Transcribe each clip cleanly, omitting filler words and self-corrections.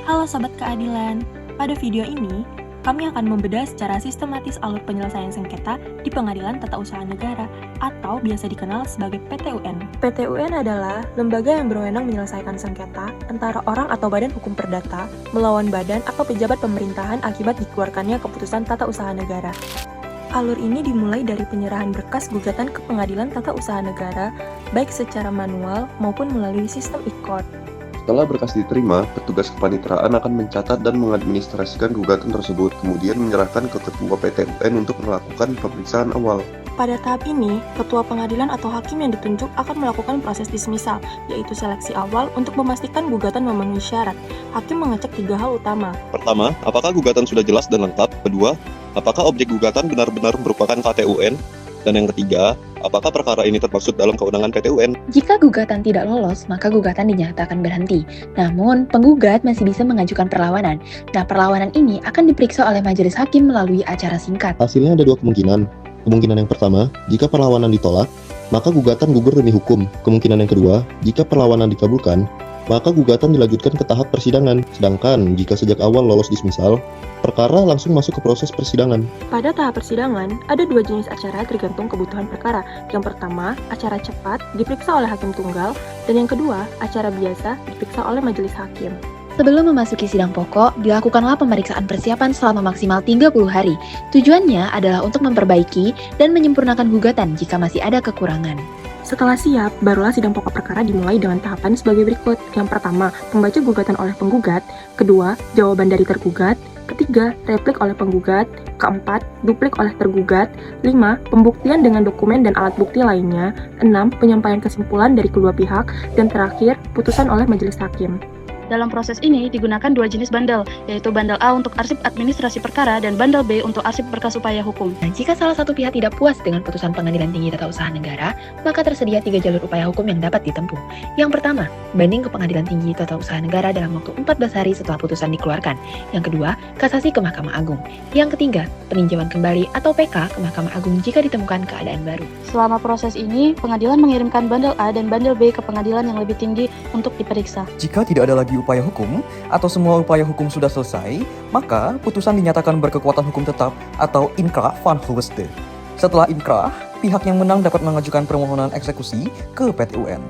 Halo Sobat Keadilan, pada video ini kami akan membedah secara sistematis alur penyelesaian sengketa di Pengadilan Tata Usaha Negara atau biasa dikenal sebagai PT-UN. PT-UN adalah lembaga yang berwenang menyelesaikan sengketa antara orang atau badan hukum perdata melawan badan atau pejabat pemerintahan akibat dikeluarkannya keputusan Tata Usaha Negara. Alur ini dimulai dari penyerahan berkas gugatan ke Pengadilan Tata Usaha Negara baik secara manual maupun melalui sistem e-court. Setelah berkas diterima, petugas kepanitraan akan mencatat dan mengadministrasikan gugatan tersebut, kemudian menyerahkan ke Ketua PT-UN untuk melakukan pemeriksaan awal. Pada tahap ini, Ketua Pengadilan atau Hakim yang ditunjuk akan melakukan proses dismisal, yaitu seleksi awal untuk memastikan gugatan memenuhi syarat. Hakim mengecek 3 hal utama. Pertama, apakah gugatan sudah jelas dan lengkap? Kedua, apakah objek gugatan benar-benar merupakan PT-UN? Dan yang ketiga, apakah perkara ini termaksud dalam kewenangan PT-UN? Jika gugatan tidak lolos, maka gugatan dinyatakan berhenti. Namun, penggugat masih bisa mengajukan perlawanan. Nah, perlawanan ini akan diperiksa oleh majelis hakim melalui acara singkat. Hasilnya ada 2 kemungkinan. Kemungkinan yang pertama, jika perlawanan ditolak, maka gugatan gugur demi hukum. Kemungkinan yang kedua, jika perlawanan dikabulkan, maka gugatan dilanjutkan ke tahap persidangan. Sedangkan jika sejak awal lolos dismisal, perkara langsung masuk ke proses persidangan. Pada tahap persidangan, ada 2 jenis acara tergantung kebutuhan perkara. Yang pertama, acara cepat diperiksa oleh hakim tunggal, dan yang kedua, acara biasa diperiksa oleh majelis hakim. Sebelum memasuki sidang pokok, dilakukanlah pemeriksaan persiapan selama maksimal 30 hari. Tujuannya adalah untuk memperbaiki dan menyempurnakan gugatan jika masih ada kekurangan. Setelah siap, barulah sidang pokok perkara dimulai dengan tahapan sebagai berikut. Yang pertama, membaca gugatan oleh penggugat. Kedua, jawaban dari tergugat. Ketiga, replik oleh penggugat. Keempat, duplik oleh tergugat. 5, pembuktian dengan dokumen dan alat bukti lainnya. 6, penyampaian kesimpulan dari kedua pihak. Dan terakhir, putusan oleh majelis hakim. Dalam proses ini digunakan 2 jenis bandel, yaitu bandel A untuk arsip administrasi perkara dan bandel B untuk arsip berkas upaya hukum. Nah, jika salah satu pihak tidak puas dengan putusan Pengadilan Tinggi Tata Usaha Negara, maka tersedia 3 jalur upaya hukum yang dapat ditempuh. Yang pertama, banding ke Pengadilan Tinggi Tata Usaha Negara dalam waktu 14 hari setelah putusan dikeluarkan. Yang kedua, kasasi ke Mahkamah Agung. Yang ketiga, peninjauan kembali atau PK ke Mahkamah Agung jika ditemukan keadaan baru. Selama proses ini, pengadilan mengirimkan bandel A dan bandel B ke pengadilan yang lebih tinggi untuk diperiksa. Jika tidak ada lagi upaya hukum atau semua upaya hukum sudah selesai, maka putusan dinyatakan berkekuatan hukum tetap atau inkrah van Hulste. Setelah inkrah, pihak yang menang dapat mengajukan permohonan eksekusi ke PT-UN.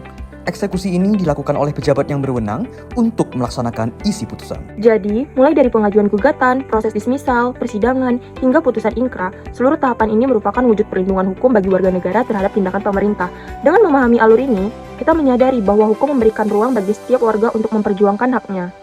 Eksekusi ini dilakukan oleh pejabat yang berwenang untuk melaksanakan isi putusan. Jadi, mulai dari pengajuan gugatan, proses dismisal, persidangan, hingga putusan inkrah, seluruh tahapan ini merupakan wujud perlindungan hukum bagi warga negara terhadap tindakan pemerintah. Dengan memahami alur ini, kita menyadari bahwa hukum memberikan ruang bagi setiap warga untuk memperjuangkan haknya.